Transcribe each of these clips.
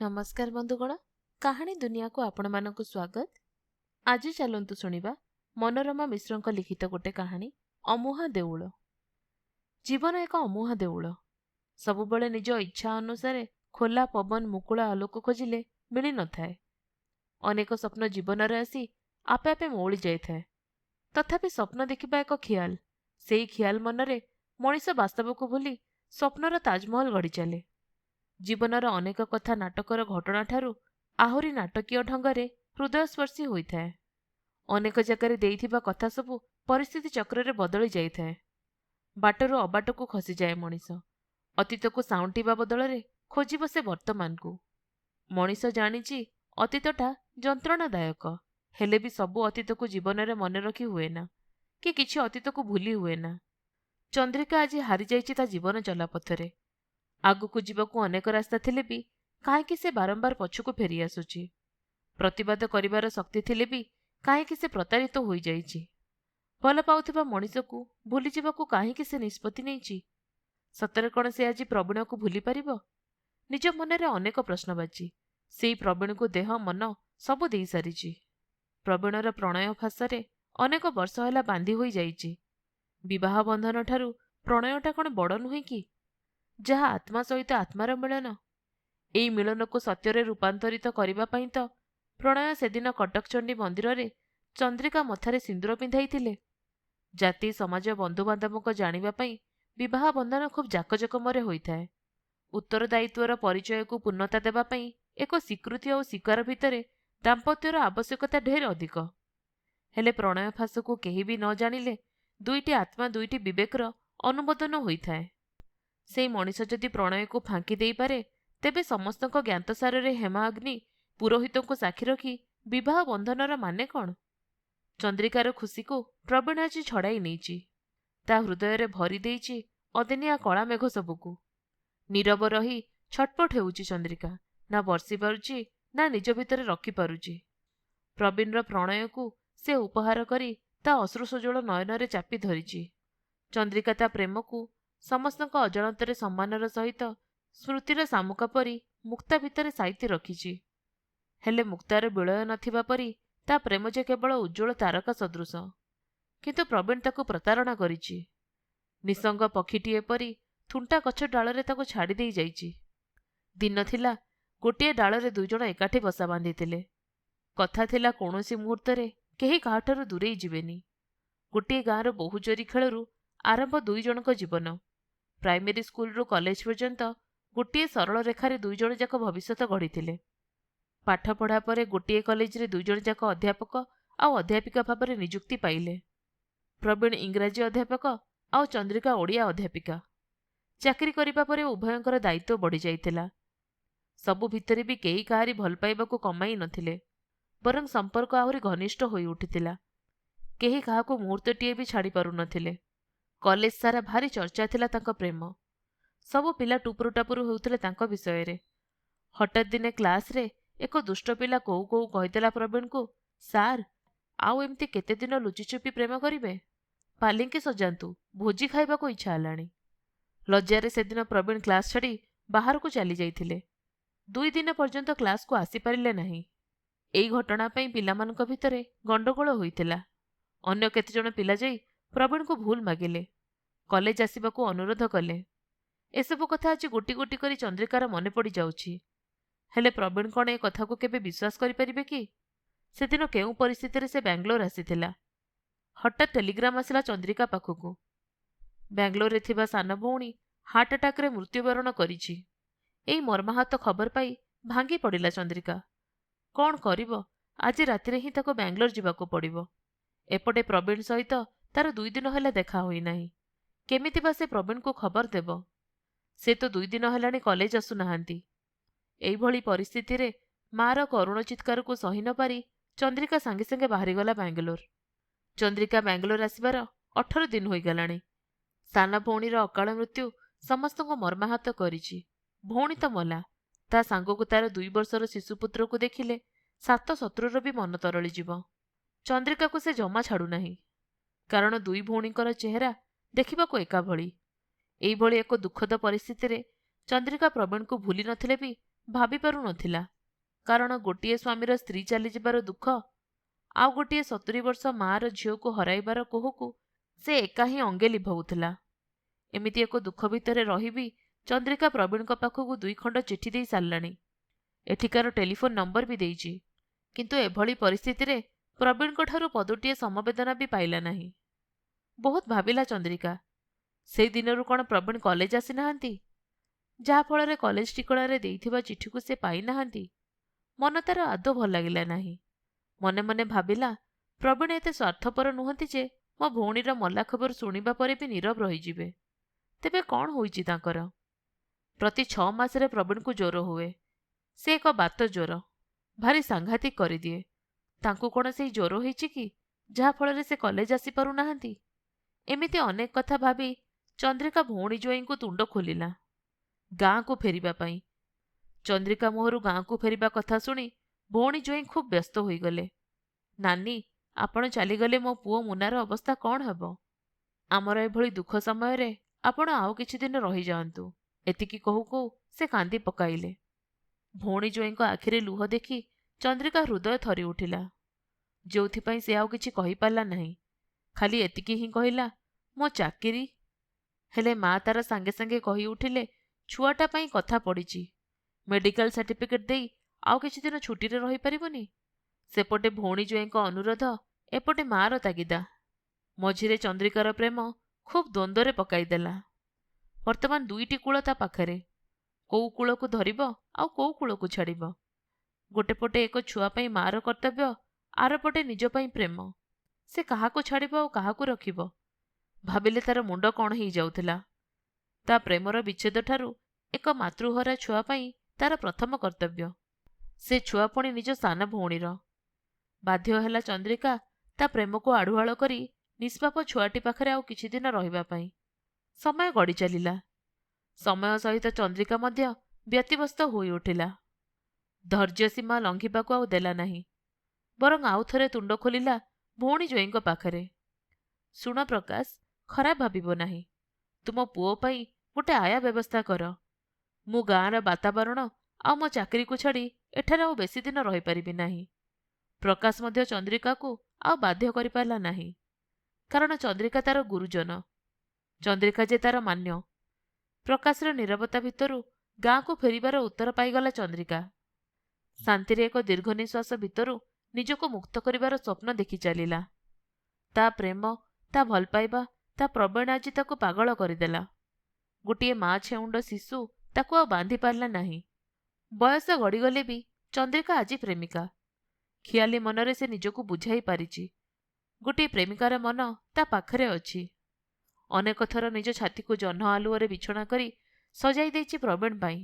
नमस्कार बंधुगण, कहानी दुनिया को आपण मानक स्वागत। आज चलतु शुणा मनोरमा मिश्र लिखित गोटे कहानी अमुहा देउल। जीवन एक अमुहा देउल। सबुबले निज इच्छा अनुसार खोला पवन मुकुला आलोक खोजिले मिल न थाए। अनेक स्वप्न जीवन रे आसी आपे आपे मौली जाए। तथापि स्वप्न देखिबा एक ख्याल, सेई ख्याल मनरे मनीष वास्तव को भूली स्वप्नर ताजमहल गढ़ी चले। जीवनर अनेक कथा नाटकर घटना ठारू आहुरी नाटकीय ढंगरे हृदयस्पर्शी होइथाए। अनेक जगार देइथिबा कथा सबु परिस्थिति चक्र बदली जाइथाए। बाटरू अबाटकू खसी जाए मनीष। अतीत को साउंटिबा बदल खोजी बसे वर्तमान को। मनीष जानिछि अतीतटा जंत्रणादायक, हेले भी सबु अतीत को जीवन में मन रखी हुएना कि किछि अतीत को भूली हुएना। चंद्रिका आज हारी जाइछि ता जीवन चलापथरे। आगुकू जीवाकू अनेक रास्ता थिले भी काहेकि से बारंबार पछकू फेरी आसुची। प्रतिवाद करिवार शक्ति थिले भी काहेकि से प्रतारित होई जाइछि। भल पाउथिबा मनीषकू भूली जीवाकू काहेकि से निष्पत्ति नेइछि। सतरे कण से आज प्रवीण को भूली पारिबो? निज मनरे अनेक प्रश्न बाजी सेई प्रवीण को देह मन सबु देई सारिछि। प्रवीणर प्रणय फासरे अनेक वर्ष होला बांधी होई जाइछि। विवाह बंधन ठारू प्रणयटा कण बड़ नुहे कि? जहा आत्मा सहित आत्मार मिलन। एई मिलन को सत्य रूपांतरित करने पाई तो प्रणय से दिन कटकचंडी मंदिर रे चंद्रिका मथारे सिंदूर पिंधाई। जाति समाज बंधुबांधव को जानिबा पई विवाह बंधन खूब जाकजकमरे होइथाए। उत्तरदायित्वर परिचय को पूर्णता देबा पई एक स्वीकृति और स्वीकार भितरे दाम्पत्यर आवश्यकता ढेर अधिक। हेले प्रणय फास को केही भी न जानिले दुईटी आत्मा दुईटी विवेकर अनुमोदन होइथाए। से मनीष जदि प्रणय को फांकी दे पारे तेबे समस्त ज्ञातसार हेमा अग्नि पुरोहित को साक्षी रखी विवाह बंधनर माने कौन? चंद्रिकार खुशी को प्रवीण आज छड़ाई नहीं। ता हृदय भरी देइछि अदिनिया कला मेघ सबुकू। नीरव रही छटपट हेउछि चंद्रिका, ना बर्षि पारुछि ना निज भितर रखी पारुछि। प्रवीणर प्रणय को से उपहार करी ता अश्रु सजोल नयन चापी धरिछि। चंद्रिका ता प्रेम को समस्त अजाणतर सम्मानर सहित स्मृतिर सामुका परी मुक्ता भितर साइती रखिछि। हेले मुक्तार विलय नथिबा परी ता प्रेम जे केवल उज्ज्वल तारका सदृश। किंतु प्रवीण ताकू प्रतारणा करिछि। निसंग पक्षीटीए परी थुंटा गछ डालरे ताकू छाड़ी देई जाइछि। दिन थिला गोटे डालरे दुई जण एकाठी बसा बांधिथिले। कथा थिला कौनसी मुहूर्तरे केही काहाठारु दूरेई जिबेनी। गोटे गाँर बहुचोरी खेलरू आरंभ दुई जनक जीवन। प्राइमेरी स्कूल रु कॉलेज पर्यंत गोटे सरल रेखार दुई जण जाक भविष्यत गढ़ी। पाठ पढ़ा पर गोटे कॉलेज रे दुई जण जाक अध्यापक आउ अध्यापिका भाव में निजुक्ति पाइले। प्रवीण इंग्राजी अध्यापक आउ चंद्रिका ओडिया अध्यापिका। चाकरी करिबा परे उभयंकर दायित्व बढ़ी जाइथिला। सबु भितरे भी केही काहारी भल पाइबाकू कमाई नथिले, बरं संपर्क आहुरी घनिष्ठ होई उठिथिला। केही काहाकू मुहूर्तटीए भी छाड़ी पारु नथिले। कॉलेज सारा भारी चर्चा थिला तांको प्रेम। सबु पिला टुपुरु टापुरु होउथिले तांको विषय रे। हठात दिने क्लास रे एक दुष्ट पिला कोउ कोउ कहिदेला प्रवीण को, सार आउ एमती केते दिन लुचिचुपी प्रेम करिवे? पालिंकी सजांतु, भोजी खाइबा को इच्छा हलाणी। लज्जारे से दिन प्रवीण क्लास छाड़ी बाहर को चली जाइथिले। 2 दिन पर्यंत क्लास को आसी पारिले नाही। एई घटना पई पिलामानक भितरे गंडगोल होइथिला। अन्य केते जण पिला जाई प्रवीण को भूल मागिले, कॉलेज आसिबाकू अनुरोध कले। एसबु कथा आज गोटी गोटी करी चंद्रिकार मने पड़ी जाउछि। हेले प्रवीण कौन ए कथा को केबे विश्वास करि परिबे कि? से दिन केउ परिस्थिति से बेंगलोर आसीथिला। हठात टेलीग्राम आसिला चंद्रिका पाखकू। बेंगलोर रे थिबा सान भौणी हार्ट अटैक रे मृत्युवरण करिछि। एई मर्माहत खबर पाई भांगी पड़िला चंद्रिका। कौन करिबो? आज राति रे ही ताको बेंगलोर जिबाकू पड़िबो। एपटे प्रवीण सहित तार 2 दिन हेला देखा होई नाही। केमिति बा से प्रवीण को खबर देबो? से तो 2 दिन हेलानी कॉलेज आसु नाहांती। एई भली परिस्थिति रे मार करुण चित्कार को सही न पारी चंद्रिका सांगे सांगे बाहरी गला बेंगलोर। चंद्रिका बेंगलोर आसिबार 18 दिन होई गलानी। साना भौणीर अकाल मृत्यु समस्त को मर्माहत करिछि। भौणी तो मला, ता सांगकू तार 2 वर्षर शिशुपुत्र को देखिले सात शत्रुर भी मन तरली जीव। चंद्रिका को से जमा छाड़ू नाही, कारण 2 भौणीकर चेहरा देखिबाकू एका भली। एई भली एक दुखद परिस्थिति रे चंद्रिका प्रवीण को भूली नथिले भी ଭାବିପାରୁନଥିଲା। କାରଣ ଗୋଟିଏ ସ୍ୱାମୀର ସ୍ତ୍ରୀ ଚାଲିଯିବାର ଦୁଃଖ, ଆଉ ଗୋଟିଏ 70 ବର୍ଷ ମାଆର ଝିଅକୁ ହରାଇବାର କୋହକୁ ସେ ଏକା ହିଁ ଅଙ୍ଗେ ଲିଭଉଥିଲା। ଏମିତି ଏକ ଦୁଃଖ ଭିତରେ ରହିବି ଚନ୍ଦ୍ରିକା ପ୍ରବୀଣଙ୍କ ପାଖକୁ 2 ଖଣ୍ଡ ଚିଠି ଦେଇ ସାରିଲାଣି। ଏଠିକାର ଟେଲିଫୋନ ନମ୍ବର ବି ଦେଇଛି। କିନ୍ତୁ ଏଭଳି ପରିସ୍ଥିତିରେ ପ୍ରବୀଣଙ୍କଠାରୁ ପଦଟିଏ ସମବେଦନା ବି ପାଇଲା ନାହିଁ। ବହୁତ ଭାବିଲା ଚନ୍ଦ୍ରିକା। ସେଇ ଦିନରୁ କ'ଣ ପ୍ରବୀଣ କଲେଜ ଆସିନାହାନ୍ତି? ଯାହାଫଳରେ କଲେଜ ଠିକଣାରେ ଦେଇଥିବା ଚିଠିକୁ ସେ ପାଇନାହାନ୍ତି। ମନ ତାର ଆଦୌ ଭଲ ଲାଗିଲା ନାହିଁ। ମନେ ମନେ ଭାବିଲା, ପ୍ରବୀଣ ଏତେ ସ୍ୱାର୍ଥପର ନୁହନ୍ତି ଯେ ମୋ ଭଉଣୀର ମଲା ଖବର ଶୁଣିବା ପରେ ବି ନୀରବ ରହିଯିବେ। ତେବେ କ'ଣ ହୋଇଛି ତାଙ୍କର? ପ୍ରତି 6 ମାସରେ ପ୍ରବୀଣକୁ ଜ୍ୱର ହୁଏ। ସେ ଏକ ବାତ ଜ୍ୱର, ଭାରି ସାଂଘାତିକ କରିଦିଏ। ତାଙ୍କୁ କ'ଣ ସେଇ ଜ୍ୱର ହେଇଛି କି, ଯାହାଫଳରେ ସେ କଲେଜ ଆସିପାରୁନାହାନ୍ତି? ଏମିତି ଅନେକ କଥା ଭାବି ଚନ୍ଦ୍ରିକା ଭଉଣୀ ଜ୍ୱାଇଁଙ୍କୁ ତୁଣ୍ଡ ଖୋଲିଲା ଗାଁକୁ ଫେରିବା ପାଇଁ। ଚନ୍ଦ୍ରିକା ମୁହଁରୁ ଗାଁକୁ ଫେରିବା କଥା ଶୁଣି ଭଉଣୀ ଜ୍ୱାଇଁ ଖୁବ୍ ବ୍ୟସ୍ତ ହୋଇଗଲେ। ନାନୀ, ଆପଣ ଚାଲିଗଲେ ମୋ ପୁଅ ମୁନାର ଅବସ୍ଥା କ'ଣ ହେବ? ଆମର ଏଭଳି ଦୁଃଖ ସମୟରେ ଆପଣ ଆଉ କିଛି ଦିନ ରହିଯାଆନ୍ତୁ। ଏତିକି କହୁ କହୁ ସେ କାନ୍ଦି ପକାଇଲେ। ଭଉଣୀ ଜ୍ୱାଇଁଙ୍କ ଆଖିରେ ଲୁହ ଦେଖି ଚନ୍ଦ୍ରିକା ହୃଦୟ ଥରି ଉଠିଲା। ଯେଉଁଥିପାଇଁ ସେ ଆଉ କିଛି କହିପାରିଲା ନାହିଁ। ଖାଲି ଏତିକି ହିଁ କହିଲା, ମୋ ଚାକିରି। ହେଲେ ମା ତାର ସାଙ୍ଗେ ସାଙ୍ଗେ କହି ଉଠିଲେ, ଛୁଆଟା ପାଇଁ କଥା ପଡ଼ିଛି। ମେଡିକାଲ ସାର୍ଟିଫିକେଟ୍ ଦେଇ ଆଉ କିଛି ଦିନ ଛୁଟିରେ ରହିପାରିବନି? ସେପଟେ ଭଉଣୀ ଜ୍ୱାଇଁଙ୍କ ଅନୁରୋଧ, ଏପଟେ ମାର ତାଗିଦା। ମଝିରେ ଚନ୍ଦ୍ରିକାର ପ୍ରେମ ଖୁବ୍ ଦ୍ୱନ୍ଦ୍ୱରେ ପକାଇଦେଲା। ବର୍ତ୍ତମାନ 2ଟି କୂଳ ତା ପାଖରେ। କୋଉ କୂଳକୁ ଧରିବ ଆଉ କୋଉ କୂଳକୁ ଛାଡ଼ିବ? ଗୋଟେ ପଟେ ଏକ ଛୁଆ ପାଇଁ ମାର କର୍ତ୍ତବ୍ୟ, ଆରପଟେ ନିଜ ପାଇଁ ପ୍ରେମ। ସେ କାହାକୁ ଛାଡ଼ିବ ଆଉ କାହାକୁ ରଖିବ? ଭାବିଲେ ତାର ମୁଣ୍ଡ କ'ଣ ହେଇଯାଉଥିଲା। ତା ପ୍ରେମର ବିଚ୍ଛେଦଠାରୁ ଏକ ମାତୃହରା ଛୁଆ ପାଇଁ ତାର ପ୍ରଥମ କର୍ତ୍ତବ୍ୟ। ସେ ଛୁଆ ପୁଣି ନିଜ ସାନ ଭଉଣୀର। ବାଧ୍ୟ ହେଲା ଚନ୍ଦ୍ରିକା ତା ପ୍ରେମକୁ ଆଢ଼ୁଆଳ କରି ନିଷ୍ପାପ ଛୁଆଟି ପାଖରେ ଆଉ କିଛି ଦିନ ରହିବା ପାଇଁ। ସମୟ ଗଡ଼ି ଚାଲିଲା। ସମୟ ସହିତ ଚନ୍ଦ୍ରିକା ମଧ୍ୟ ବ୍ୟତିବ୍ୟସ୍ତ ହୋଇ ଉଠିଲା। ଧୈର୍ଯ୍ୟ ସୀମା ଲଙ୍ଘିବାକୁ ଆଉ ଦେଲା ନାହିଁ। ବରଂ ଆଉ ଥରେ ତୁଣ୍ଡ ଖୋଲିଲା ଭଉଣୀ ଜ୍ୱାଇଁଙ୍କ ପାଖରେ। ଶୁଣ ପ୍ରକାଶ, ଖରାପ ଭାବିବ ନାହିଁ। ତୁମ ପୁଅ ପାଇଁ ଗୋଟେ ଆୟା ବ୍ୟବସ୍ଥା କର। ମୁଁ ଗାଁର ବାତାବରଣ ଆଉ ମୋ ଚାକିରିକୁ ଛାଡ଼ି ଏଠାରେ ଆଉ ବେଶୀ ଦିନ ରହିପାରିବି ନାହିଁ। ପ୍ରକାଶ ମଧ୍ୟ ଚନ୍ଦ୍ରିକାକୁ ଆଉ ବାଧ୍ୟ କରିପାରିଲା ନାହିଁ। କାରଣ ଚନ୍ଦ୍ରିକା ତାର ଗୁରୁଜନ। ଚନ୍ଦ୍ରିକା ଯେ ତାର ମାନ୍ୟ। ପ୍ରକାଶର ନୀରବତା ଭିତରୁ ଗାଁକୁ ଫେରିବାର ଉତ୍ତର ପାଇଗଲା ଚନ୍ଦ୍ରିକା। ଶାନ୍ତିରେ ଏକ ଦୀର୍ଘ ନିଶ୍ୱାସ ଭିତରୁ ନିଜକୁ ମୁକ୍ତ କରିବାର ସ୍ୱପ୍ନ ଦେଖି ଚାଲିଲା। ତା ପ୍ରେମ, ତା ଭଲ ପାଇବା, ତା ପ୍ରବୀଣ ଆଜି ତାକୁ ପାଗଳ କରିଦେଲା। ଗୋଟିଏ ମା ଛେଉଣ୍ଡ ଶିଶୁ ତାକୁ ଆଉ ବାନ୍ଧି ପାରିଲା ନାହିଁ। ବୟସ ଗଡ଼ିଗଲେ ବି ଚନ୍ଦ୍ରିକା ଆଜି ପ୍ରେମିକା। ଖିଆଲି ମନରେ ସେ ନିଜକୁ ବୁଝାଇ ପାରିଛି। ଗୋଟିଏ ପ୍ରେମିକାର ମନ ତା ପାଖରେ ଅଛି। ଅନେକ ଥର ନିଜ ଛାତିକୁ ଜହ୍ନ ଆଲୁଅରେ ବିଛଣା କରି ସଜାଇ ଦେଇଛି ପ୍ରବୀଣ ପାଇଁ।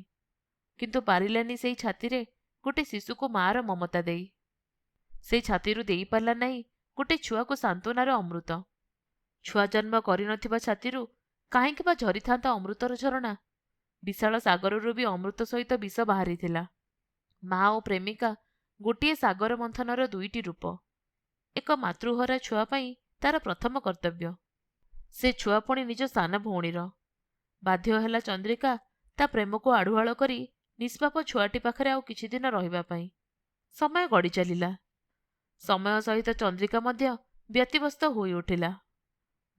କିନ୍ତୁ ପାରିଲାନି ସେଇ ଛାତିରେ ଗୋଟେ ଶିଶୁକୁ ମାଆର ମମତା ଦେଇ। ସେଇ ଛାତିରୁ ଦେଇପାରିଲା ନାହିଁ ଗୋଟେ ଛୁଆକୁ ସାନ୍ତ୍ୱନାର ଅମୃତ। ଛୁଆ ଜନ୍ମ କରିନଥିବା ଛାତିରୁ କାହିଁକି ବା ଝରିଥାନ୍ତା ଅମୃତର ଝରଣା? ବିଶାଳ ସାଗରରୁ ବି ଅମୃତ ସହିତ ବିଷ ବାହାରିଥିଲା। ମା ଓ ପ୍ରେମିକା ଗୋଟିଏ ସାଗର ମନ୍ଥନର 2ଟି ରୂପ। ଏକ ମାତୃହରା ଛୁଆ ପାଇଁ ତାର ପ୍ରଥମ କର୍ତ୍ତବ୍ୟ। ସେ ଛୁଆ ପୁଣି ନିଜ ସାନ ଭଉଣୀର। ବାଧ୍ୟ ହେଲା ଚନ୍ଦ୍ରିକା ତା ପ୍ରେମକୁ ଆଢ଼ୁଆଳ କରି ନିଷ୍ପାପ ଛୁଆଟି ପାଖରେ ଆଉ କିଛି ଦିନ ରହିବା ପାଇଁ। ସମୟ ଗଡ଼ି ଚାଲିଲା। ସମୟ ସହିତ ଚନ୍ଦ୍ରିକା ମଧ୍ୟ ବ୍ୟତିବ୍ୟସ୍ତ ହୋଇ ଉଠିଲା।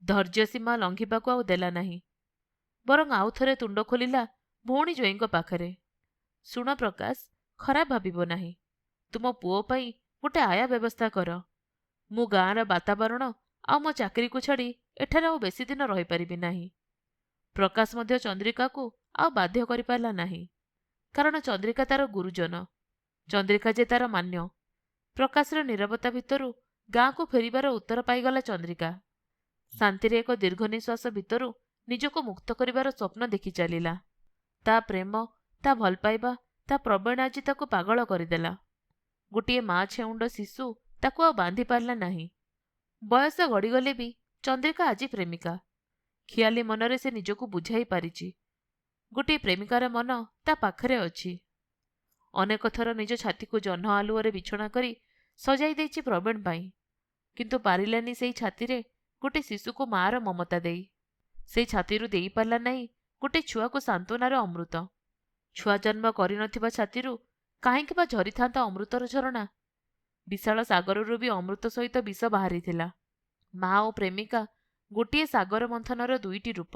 ଧୈର୍ଯ୍ୟ ସୀମା ଲଙ୍ଘିବାକୁ ଆଉ ଦେଲା ନାହିଁ। ବରଂ ଆଉ ଥରେ ତୁଣ୍ଡ ଖୋଲିଲା ଭଉଣୀ ଜ୍ୱାଇଁଙ୍କ ପାଖରେ। ଶୁଣ ପ୍ରକାଶ, ଖରାପ ଭାବିବ ନାହିଁ। ତୁମ ପୁଅ ପାଇଁ ଗୋଟେ ଆୟା ବ୍ୟବସ୍ଥା କର। ମୁଁ ଗାଁର ବାତାବରଣ ଆଉ ମୋ ଚାକିରିକୁ ଛାଡ଼ି ଏଠାରେ ଆଉ ବେଶୀ ଦିନ ରହିପାରିବି ନାହିଁ। ପ୍ରକାଶ ମଧ୍ୟ ଚନ୍ଦ୍ରିକାକୁ ଆଉ ବାଧ୍ୟ କରିପାରିଲା ନାହିଁ। କାରଣ ଚନ୍ଦ୍ରିକା ତାର ଗୁରୁଜନ। ଚନ୍ଦ୍ରିକା ଯେ ତାର ମାନ୍ୟ। ପ୍ରକାଶର ନୀରବତା ଭିତରୁ ଗାଁକୁ ଫେରିବାର ଉତ୍ତର ପାଇଗଲା ଚନ୍ଦ୍ରିକା। ଶାନ୍ତିରେ ଏକ ଦୀର୍ଘ ନିଶ୍ୱାସ ଭିତରୁ ନିଜକୁ ମୁକ୍ତ କରିବାର ସ୍ୱପ୍ନ ଦେଖି ଚାଲିଲା। ତା ପ୍ରେମ, ତା ଭଲ ପାଇବା, ତା ପ୍ରବୀଣ ଆଜି ତାକୁ ପାଗଳ କରିଦେଲା। ଗୋଟିଏ ମା ଛେଉଣ୍ଡ ଶିଶୁ ତାକୁ ଆଉ ବାନ୍ଧି ପାରିଲା ନାହିଁ। ବୟସ ଗଡ଼ିଗଲେ ବି ଚନ୍ଦ୍ରିକା ଆଜି ପ୍ରେମିକା। ଖିଆଲି ମନରେ ସେ ନିଜକୁ ବୁଝାଇ ପାରିଛି। ଗୋଟିଏ ପ୍ରେମିକାର ମନ ତା ପାଖରେ ଅଛି। ଅନେକ ଥର ନିଜ ଛାତିକୁ ଜହ୍ନ ଆଲୁଅରେ ବିଛଣା କରି ସଜାଇ ଦେଇଛି ପ୍ରବୀଣ ପାଇଁ। କିନ୍ତୁ ପାରିଲାନି ସେଇ ଛାତିରେ ଗୋଟେ ଶିଶୁକୁ ମାଆର ମମତା ଦେଇ। ସେଇ ଛାତିରୁ ଦେଇପାରିଲା ନାହିଁ ଗୋଟେ ଛୁଆକୁ ସାନ୍ତ୍ୱନାର ଅମୃତ। ଛୁଆ ଜନ୍ମ କରିନଥିବା ଛାତିରୁ କାହିଁକି ବା ଝରିଥାନ୍ତା ଅମୃତର ଝରଣା? ବିଶାଳ ସାଗରରୁ ବି ଅମୃତ ସହିତ ବିଷ ବାହାରିଥିଲା। ମା ଓ ପ୍ରେମିକା ଗୋଟିଏ ସାଗର ମନ୍ଥନର ଦୁଇଟି ରୂପ,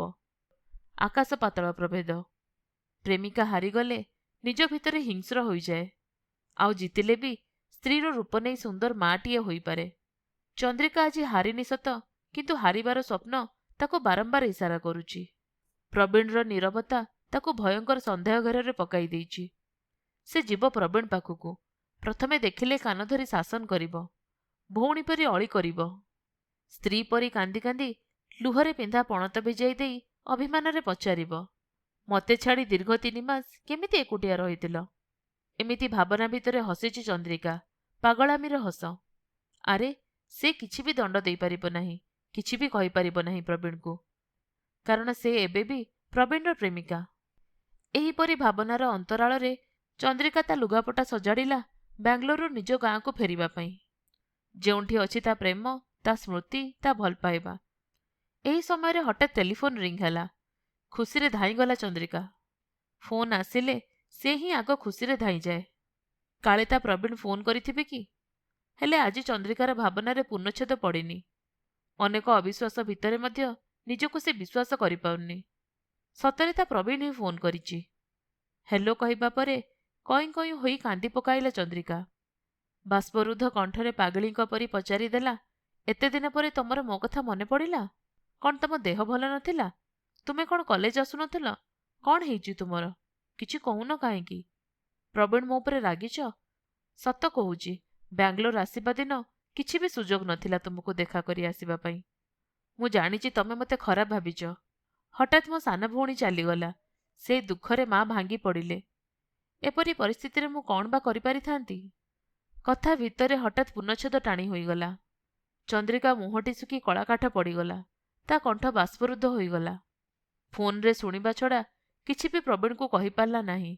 ଆକାଶ ପାତାଳ ପ୍ରଭେଦ। ପ୍ରେମିକା ହାରିଗଲେ ନିଜ ଭିତରେ ହିଂସ୍ର ହୋଇଯାଏ, ଆଉ ଜିତିଲେ ବି ସ୍ତ୍ରୀର ରୂପ ନେଇ ସୁନ୍ଦର ମାଟିଏ ହୋଇପାରେ। ଚନ୍ଦ୍ରିକା ଆଜି ହାରିନି ସତ, କିନ୍ତୁ ହାରିବାର ସ୍ୱପ୍ନ ତାକୁ ବାରମ୍ବାର ଇସାରା କରୁଛି। ପ୍ରବୀଣର ନୀରବତା ତାକୁ ଭୟଙ୍କର ସନ୍ଦେହ ଘେରରେ ପକାଇ ଦେଇଛି। ସେ ଯିବ ପ୍ରବୀଣ ପାଖକୁ। ପ୍ରଥମେ ଦେଖିଲେ କାନ ଧରି ଶାସନ କରିବ, ଭଉଣୀ ପରି ଅଳି କରିବ, ସ୍ତ୍ରୀ ପରି କାନ୍ଦି କାନ୍ଦି ଲୁହରେ ପିନ୍ଧା ପଣତ ଭିଜାଇ ଦେଇ ଅଭିମାନରେ ପଚାରିବ, ମତେ ଛାଡ଼ି ଦୀର୍ଘ 3 ମାସ କେମିତି ଏକୁଟିଆ ରହିଥିଲ? ଏମିତି ଭାବନା ଭିତରେ ହସିଛି ଚନ୍ଦ୍ରିକା, ପାଗଳାମୀର ହସ। ଆରେ, ସେ କିଛି ବି ଦଣ୍ଡ ଦେଇପାରିବ ନାହିଁ, କିଛି ବି କହିପାରିବ ନାହିଁ ପ୍ରବୀଣକୁ, କାରଣ ସେ ଏବେ ବି ପ୍ରବୀଣର ପ୍ରେମିକା। ଏହିପରି ଭାବନାର ଅନ୍ତରାଳରେ ଚନ୍ଦ୍ରିକା ତା ଲୁଗାପଟା ସଜାଡ଼ିଲା ବାଙ୍ଗାଲୋରରୁ ନିଜ ଗାଁକୁ ଫେରିବା ପାଇଁ, ଯେଉଁଠି ଅଛି ତା ପ୍ରେମ, ତା ସ୍ମୃତି, ତା ଭଲ ପାଇବା। ଏହି ସମୟରେ ହଠାତ୍ ଟେଲିଫୋନ ରିଙ୍ଗ ହେଲା। ଖୁସିରେ ଧାଇଁଗଲା ଚନ୍ଦ୍ରିକା। ଫୋନ ଆସିଲେ ସେ ହିଁ ଆଗ ଖୁସିରେ ଧାଇଁଯାଏ। କାଳେ ତା ପ୍ରବୀଣ ଫୋନ କରିଥିବେ କି? ହେଲେ ଆଜି ଚନ୍ଦ୍ରିକାର ଭାବନାରେ ପୂର୍ଣ୍ଣଚ୍ଛେଦ ପଡ଼ିନି। ଅନେକ ଅବିଶ୍ୱାସ ଭିତରେ ମଧ୍ୟ ନିଜକୁ ସେ ବିଶ୍ୱାସ କରିପାରୁନି। ସତରେ ତା ପ୍ରବୀଣ ହିଁ ଫୋନ କରିଛି। ହେଲୋ କହିବା ପରେ କଇଁ କଇଁ ହୋଇ କାନ୍ଦି ପକାଇଲା ଚନ୍ଦ୍ରିକା। ବାଷ୍ପରୁଦ୍ଧ କଣ୍ଠରେ ପାଗଳୀଙ୍କ ପରି ପଚାରିଦେଲା, ଏତେ ଦିନ ପରେ ତମର ମୋ କଥା ମନେ ପଡ଼ିଲା? କ'ଣ ତମ ଦେହ ଭଲ ନଥିଲା? ତୁମେ କ'ଣ କଲେଜ ଆସୁନଥିଲ? କ'ଣ ହେଇଛି ତୁମର? କିଛି କହୁନ କାହିଁକି? ପ୍ରବୀଣ ମୋ ଉପରେ ରାଗିଛ? ସତ କହୁଛି, ବାଙ୍ଗାଲୋର ଆସିବା ଦିନ କିଛି ବି ସୁଯୋଗ ନଥିଲା ତୁମକୁ ଦେଖା କରି ଆସିବା ପାଇଁ। ମୁଁ ଜାଣିଛି ତମେ ମୋତେ ଖରାପ ଭାବିଛ। ହଠାତ୍ ମୋ ସାନ ଭଉଣୀ ଚାଲିଗଲା। ସେ ଦୁଃଖରେ ମା ଭାଙ୍ଗି ପଡ଼ିଲେ। ଏପରି ପରିସ୍ଥିତିରେ ମୁଁ କ'ଣ ବା କରିପାରିଥାନ୍ତି? କଥା ଭିତରେ ହଠାତ୍ ପୂର୍ଣ୍ଣଚ୍ଛେଦ ଟାଣି ହୋଇଗଲା। ଚନ୍ଦ୍ରିକା ମୁହଁଟି ଶୁଖି କଳାକାଠ ପଡ଼ିଗଲା। ତା କଣ୍ଠ ବାଷ୍ପରୁଦ୍ଧ ହୋଇଗଲା। ଫୋନରେ ଶୁଣିବା ଛଡ଼ା କିଛି ବି ପ୍ରବୀଣକୁ କହିପାରିଲା ନାହିଁ।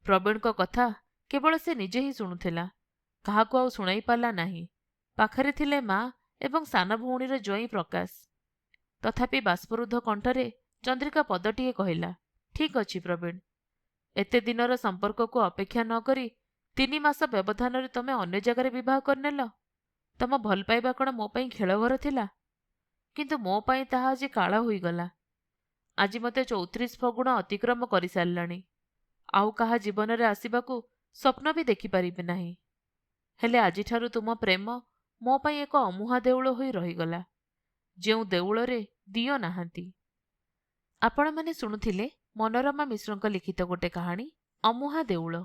ପ୍ରବୀଣଙ୍କ କଥା କେବଳ ସେ ନିଜେ ହିଁ ଶୁଣୁଥିଲା, କାହାକୁ ଆଉ ଶୁଣାଇ ପାରିଲା ନାହିଁ। ପାଖରେ ଥିଲେ ମା ଏବଂ ସାନ ଭଉଣୀର ଜ୍ୱାଇଁ ପ୍ରକାଶ। ତଥାପି ବାଷ୍ପରୁଦ୍ଧ କଣ୍ଠରେ ଚନ୍ଦ୍ରିକା ପଦଟିଏ କହିଲା, ଠିକ୍ ଅଛି ପ୍ରବୀଣ, ଏତେ ଦିନର ସମ୍ପର୍କକୁ ଅପେକ୍ଷା ନ କରି 3 ମାସ ବ୍ୟବଧାନରେ ତମେ ଅନ୍ୟ ଜାଗାରେ ବିବାହ କରିନେଲ। ତମ ଭଲ ପାଇବା କ'ଣ ମୋ ପାଇଁ ଖେଳଘର ଥିଲା? କିନ୍ତୁ ମୋ ପାଇଁ ତାହା ଆଜି କାଳ ହୋଇଗଲା। ଆଜି ମୋତେ 34 ଫଗୁଣ ଅତିକ୍ରମ କରିସାରିଲାଣି। ଆଉ କାହା ଜୀବନରେ ଆସିବାକୁ ସ୍ୱପ୍ନ ବି ଦେଖିପାରିବି ନାହିଁ। ହେଲେ ଆଜିଠାରୁ ତୁମ ପ୍ରେମ ମୋ ପାଇଁ ଏକ ଅମୁହା ଦେଉଳ ହୋଇ ରହିଗଲା, ଯେଉଁ ଦେଉଳରେ ଦିଅ ନାହାନ୍ତି। ଆପଣମାନେ ଶୁଣୁଥିଲେ ମନୋରମା ମିଶ୍ରଙ୍କ ଲିଖିତ ଗୋଟେ କାହାଣୀ ଅମୁହା ଦେଉଳ।